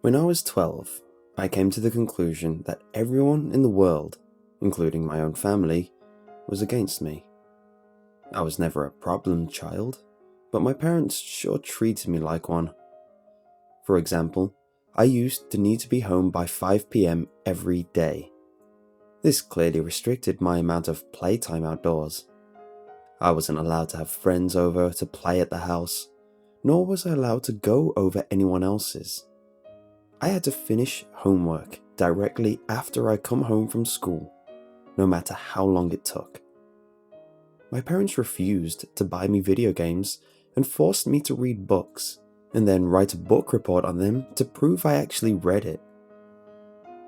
When I was 12, I came to the conclusion that everyone in the world, including my own family, was against me. I was never a problem child, but my parents sure treated me like one. For example, I used to need to be home by 5 p.m. every day. This clearly restricted my amount of playtime outdoors. I wasn't allowed to have friends over to play at the house, nor was I allowed to go over anyone else's. I had to finish homework directly after I come home from school, no matter how long it took. My parents refused to buy me video games and forced me to read books, and then write a book report on them to prove I actually read it.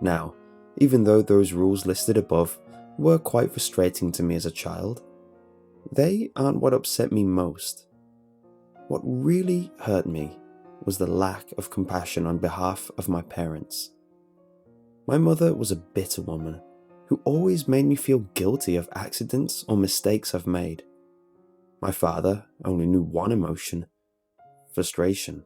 Now, even though those rules listed above were quite frustrating to me as a child, they aren't what upset me most. What really hurt me was the lack of compassion on behalf of my parents. My mother was a bitter woman who always made me feel guilty of accidents or mistakes I've made. My father only knew one emotion: frustration.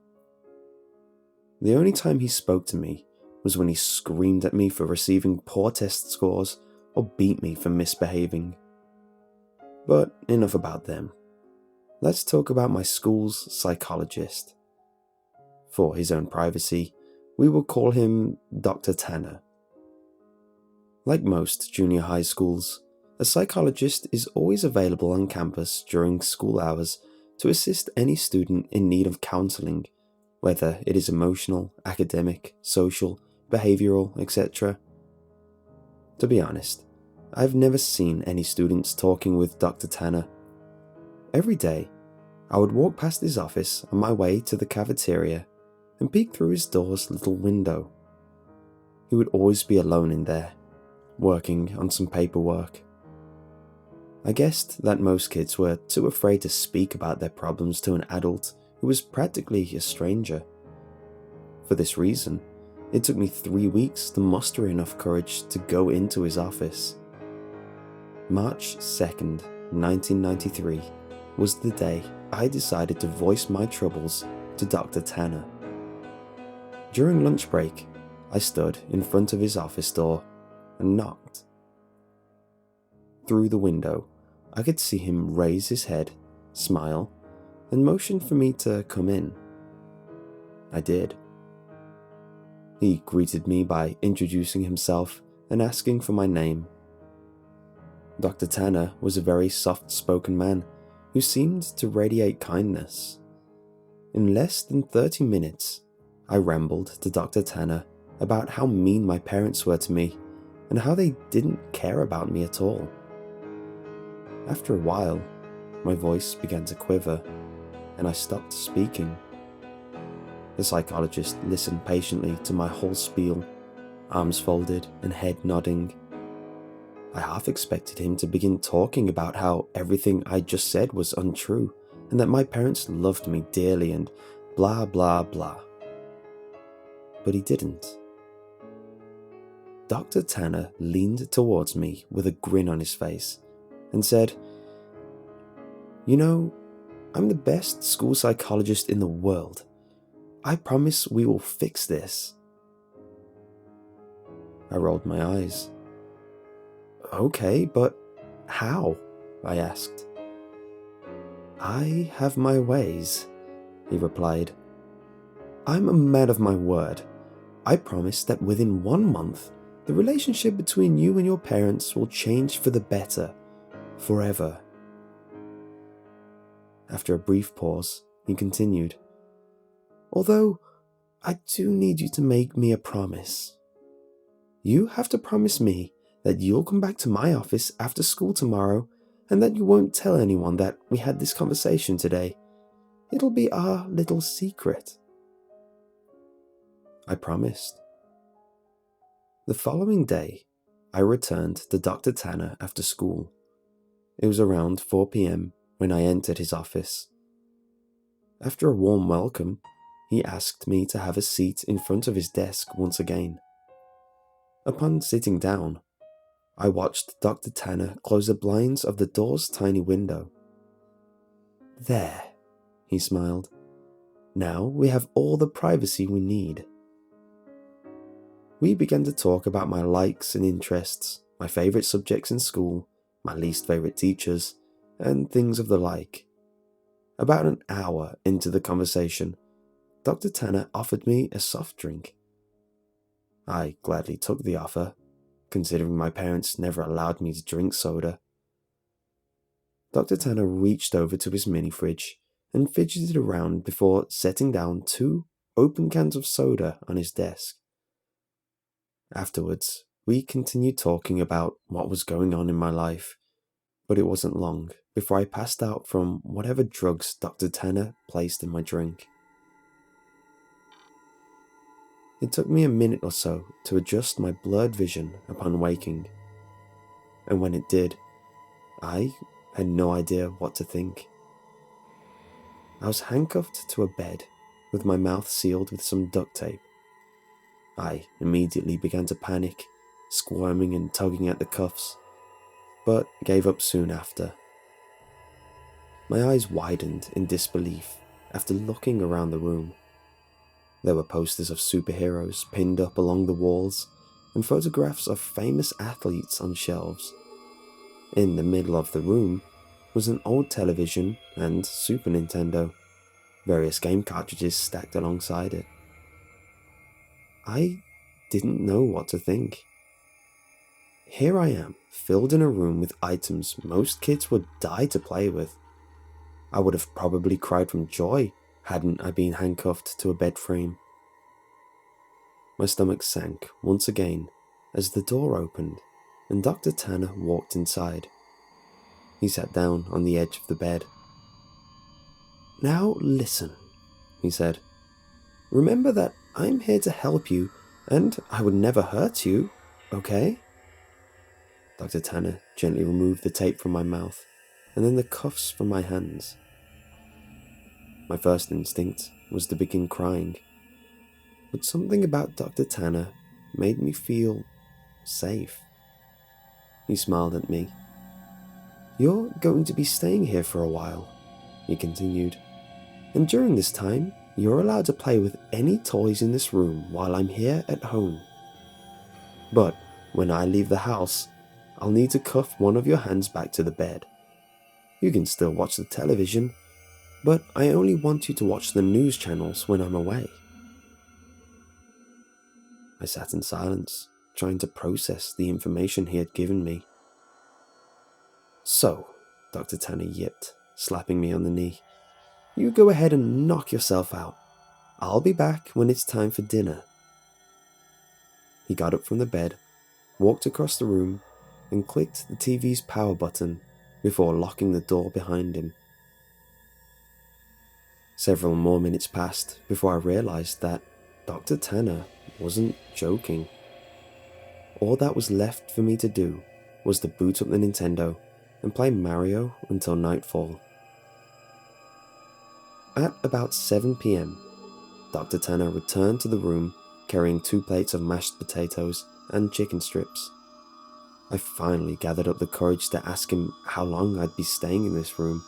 The only time he spoke to me was when he screamed at me for receiving poor test scores or beat me for misbehaving. But enough about them. Let's talk about my school's psychologist. For his own privacy, we will call him Dr. Tanner. Like most junior high schools, a psychologist is always available on campus during school hours to assist any student in need of counseling, whether it is emotional, academic, social, behavioral, etc. To be honest, I've never seen any students talking with Dr. Tanner. Every day, I would walk past his office on my way to the cafeteria and peek through his door's little window. He would always be alone in there, working on some paperwork. I guessed that most kids were too afraid to speak about their problems to an adult who was practically a stranger. For this reason, it took me 3 weeks to muster enough courage to go into his office. March 2nd, 1993 was the day I decided to voice my troubles to Dr. Tanner. During lunch break, I stood in front of his office door and knocked. Through the window, I could see him raise his head, smile, and motion for me to come in. I did. He greeted me by introducing himself and asking for my name. Dr. Tanner was a very soft-spoken man who seemed to radiate kindness. In less than 30 minutes, I rambled to Dr. Tanner about how mean my parents were to me and how they didn't care about me at all. After a while, my voice began to quiver and I stopped speaking. The psychologist listened patiently to my whole spiel, arms folded and head nodding. I half expected him to begin talking about how everything I just said was untrue and that my parents loved me dearly and blah blah blah. But he didn't. Dr. Tanner leaned towards me with a grin on his face and said, "You know, I'm the best school psychologist in the world. I promise we will fix this." I rolled my eyes. "Okay, but how?" I asked. "I have my ways," he replied. "I'm a man of my word. I promise that within 1 month, the relationship between you and your parents will change for the better, forever." After a brief pause, he continued, "Although, I do need you to make me a promise. You have to promise me that you'll come back to my office after school tomorrow and that you won't tell anyone that we had this conversation today. It'll be our little secret." I promised. The following day, I returned to Dr. Tanner after school. It was around 4 p.m. when I entered his office. After a warm welcome, he asked me to have a seat in front of his desk once again. Upon sitting down, I watched Dr. Tanner close the blinds of the door's tiny window. "There," he smiled. "Now we have all the privacy we need." We began to talk about my likes and interests, my favourite subjects in school, my least favourite teachers, and things of the like. About an hour into the conversation, Dr. Tanner offered me a soft drink. I gladly took the offer, considering my parents never allowed me to drink soda. Dr. Tanner reached over to his mini fridge and fidgeted around before setting down 2 open cans of soda on his desk. Afterwards, we continued talking about what was going on in my life, but it wasn't long before I passed out from whatever drugs Dr. Tanner placed in my drink. It took me a minute or so to adjust my blurred vision upon waking, and when it did, I had no idea what to think. I was handcuffed to a bed with my mouth sealed with some duct tape. I immediately began to panic, squirming and tugging at the cuffs, but gave up soon after. My eyes widened in disbelief after looking around the room. There were posters of superheroes pinned up along the walls and photographs of famous athletes on shelves. In the middle of the room was an old television and Super Nintendo, various game cartridges stacked alongside it. I didn't know what to think. Here I am, filled in a room with items most kids would die to play with. I would have probably cried from joy hadn't I been handcuffed to a bed frame. My stomach sank once again as the door opened and Dr. Tanner walked inside. He sat down on the edge of the bed. "Now listen," he said. "Remember that I'm here to help you and I would never hurt you, okay?" Dr. Tanner gently removed the tape from my mouth and then the cuffs from my hands. My first instinct was to begin crying, but something about Dr. Tanner made me feel safe. He smiled at me. "You're going to be staying here for a while," he continued, "and during this time, you're allowed to play with any toys in this room while I'm here at home. But when I leave the house, I'll need to cuff one of your hands back to the bed. You can still watch the television, but I only want you to watch the news channels when I'm away." I sat in silence, trying to process the information he had given me. "So," Dr. Tanner yipped, slapping me on the knee, "you go ahead and knock yourself out. I'll be back when it's time for dinner." He got up from the bed, walked across the room, and clicked the TV's power button before locking the door behind him. Several more minutes passed before I realized that Dr. Tanner wasn't joking. All that was left for me to do was to boot up the Nintendo and play Mario until nightfall. At about 7 p.m, Dr. Tanner returned to the room carrying 2 plates of mashed potatoes and chicken strips. I finally gathered up the courage to ask him how long I'd be staying in this room.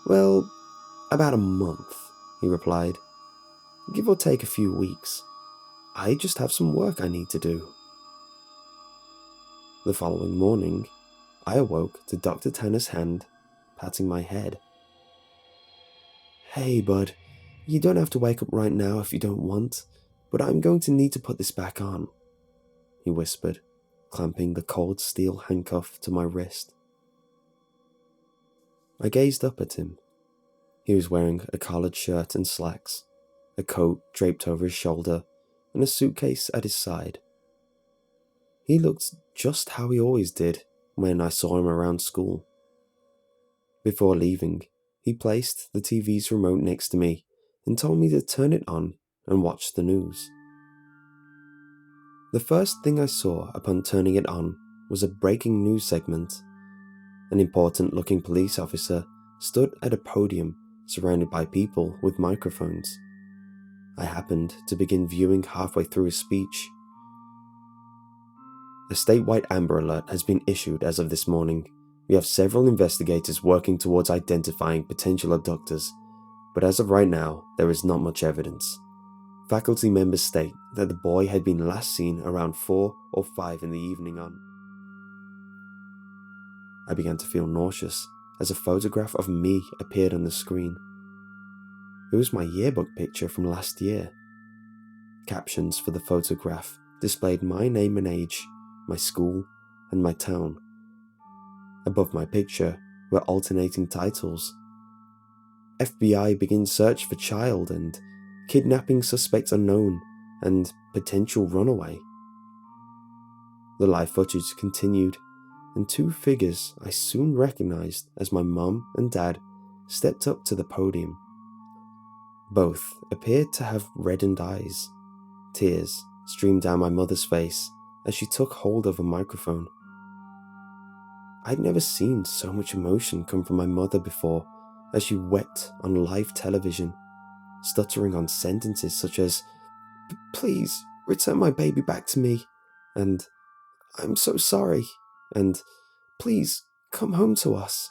"Well, about a month," he replied. "Give or take a few weeks. I just have some work I need to do." The following morning, I awoke to Dr. Tanner's hand patting my head. "Hey, bud, you don't have to wake up right now if you don't want, but I'm going to need to put this back on," he whispered, clamping the cold steel handcuff to my wrist. I gazed up at him. He was wearing a collared shirt and slacks, a coat draped over his shoulder, and a suitcase at his side. He looked just how he always did when I saw him around school. Before leaving, he placed the TV's remote next to me and told me to turn it on and watch the news. The first thing I saw upon turning it on was a breaking news segment. An important-looking police officer stood at a podium surrounded by people with microphones. I happened to begin viewing halfway through his speech. "A statewide Amber Alert has been issued as of this morning. We have several investigators working towards identifying potential abductors, but as of right now, there is not much evidence. Faculty members state that the boy had been last seen around 4 or 5 in the evening on. I began to feel nauseous as a photograph of me appeared on the screen. It was my yearbook picture from last year. Captions for the photograph displayed my name and age, my school, and my town. Above my picture were alternating titles. FBI begins search for child, and kidnapping suspect unknown, and potential runaway. The live footage continued, and 2 figures I soon recognized as my mum and dad stepped up to the podium. Both appeared to have reddened eyes. Tears streamed down my mother's face as she took hold of a microphone. I'd never seen so much emotion come from my mother before, as she wept on live television, stuttering on sentences such as, "Please, return my baby back to me," and "I'm so sorry," and "Please, come home to us."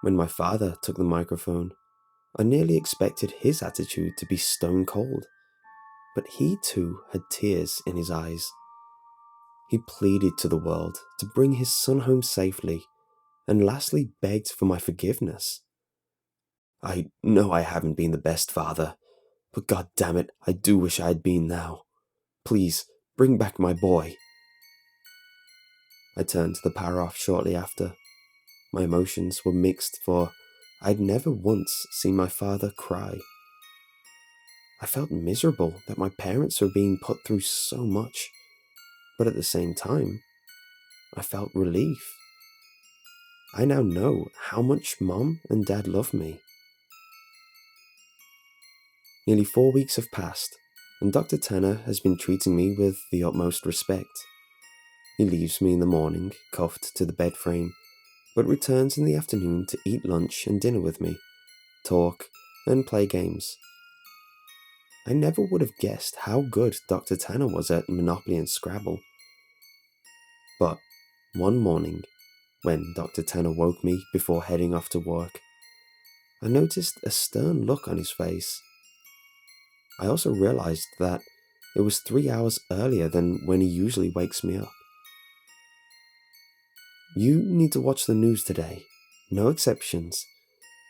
When my father took the microphone, I nearly expected his attitude to be stone cold, but he too had tears in his eyes. He pleaded to the world to bring his son home safely, and lastly begged for my forgiveness. "I know I haven't been the best father, but God damn it, I do wish I had been now. Please, bring back my boy." I turned the power off shortly after. My emotions were mixed, for I'd never once seen my father cry. I felt miserable that my parents were being put through so much, but at the same time, I felt relief. I now know how much Mom and Dad love me. Nearly 4 weeks have passed, and Dr. Tanner has been treating me with the utmost respect. He leaves me in the morning, cuffed to the bed frame, but returns in the afternoon to eat lunch and dinner with me, talk, and play games. I never would have guessed how good Dr. Tanner was at Monopoly and Scrabble. But one morning, when Dr. Tanner woke me before heading off to work, I noticed a stern look on his face. I also realized that it was 3 hours earlier than when he usually wakes me up. "You need to watch the news today. No exceptions.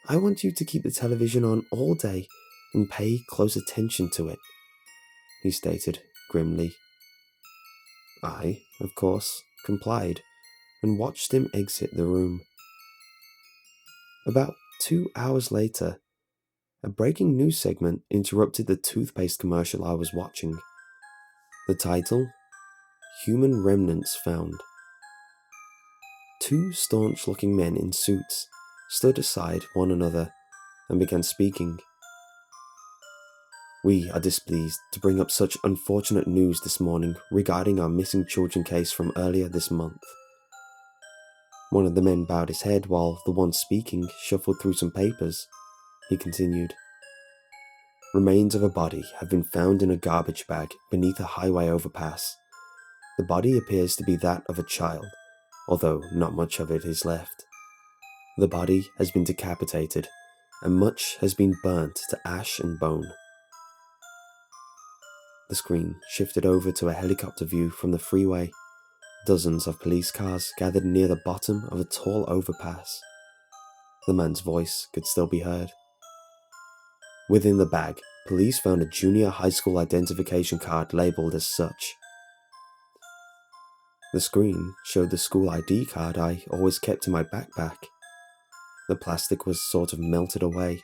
I want you to keep the television on all day and pay close attention to it," he stated grimly. I, of course, complied and watched him exit the room. About 2 hours later, a breaking news segment interrupted the toothpaste commercial I was watching. The title, "Human Remnants Found." 2 staunch-looking men in suits stood aside one another and began speaking. "We are displeased to bring up such unfortunate news this morning regarding our missing children case from earlier this month." One of the men bowed his head while the one speaking shuffled through some papers. He continued, "Remains of a body have been found in a garbage bag beneath a highway overpass. The body appears to be that of a child, although not much of it is left. The body has been decapitated, and much has been burnt to ash and bone." The screen shifted over to a helicopter view from the freeway. Dozens of police cars gathered near the bottom of a tall overpass. The man's voice could still be heard. Within the bag, police found a junior high school identification card labeled as such. The screen showed the school ID card I always kept in my backpack. The plastic was sort of melted away,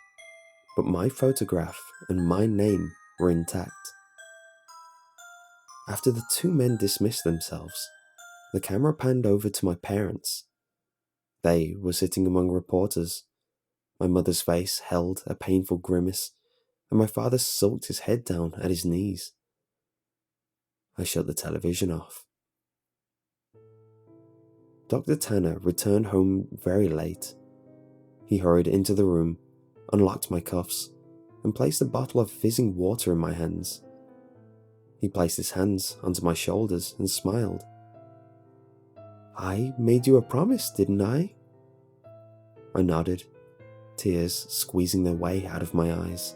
but my photograph and my name were intact. After the 2 men dismissed themselves, the camera panned over to my parents. They were sitting among reporters. My mother's face held a painful grimace, and my father sulked his head down at his knees. I shut the television off. Dr. Tanner returned home very late. He hurried into the room, unlocked my cuffs, and placed a bottle of fizzing water in my hands. He placed his hands onto my shoulders and smiled. "I made you a promise, didn't I?" I nodded, tears squeezing their way out of my eyes.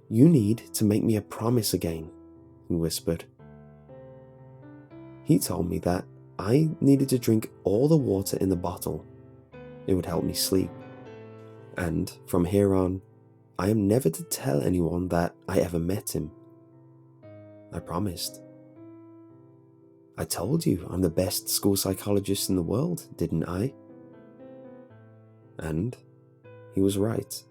"You need to make me a promise again," he whispered. He told me that I needed to drink all the water in the bottle. It would help me sleep. And from here on, I am never to tell anyone that I ever met him. I promised. I told you I'm the best school psychologist in the world, didn't I? And he was right.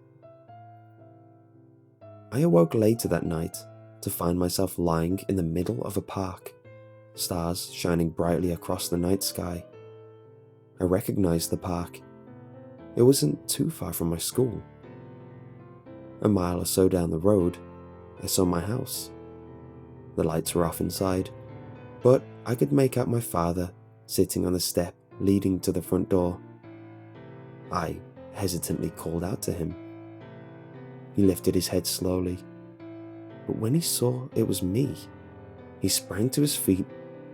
I awoke later that night to find myself lying in the middle of a park, stars shining brightly across the night sky. I recognized the park. It wasn't too far from my school. A mile or so down the road, I saw my house. The lights were off inside, but I could make out my father sitting on the step leading to the front door. I hesitantly called out to him. He lifted his head slowly, but when he saw it was me, he sprang to his feet,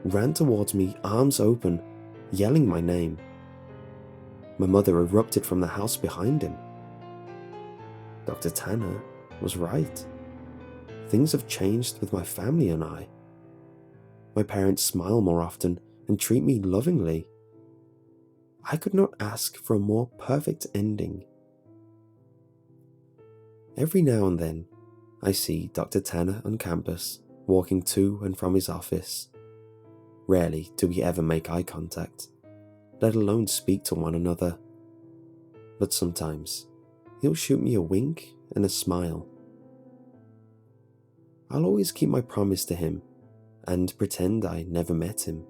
ran towards me, arms open, yelling my name. My mother erupted from the house behind him. Dr. Tanner was right. Things have changed with my family and I. My parents smile more often and treat me lovingly. I could not ask for a more perfect ending. Every now and then, I see Dr. Tanner on campus, walking to and from his office. Rarely do we ever make eye contact, let alone speak to one another. But sometimes, he'll shoot me a wink and a smile. I'll always keep my promise to him and pretend I never met him.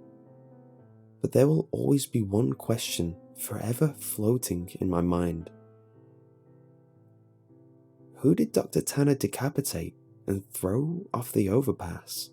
But there will always be one question forever floating in my mind. Who did Dr. Tanner decapitate and throw off the overpass?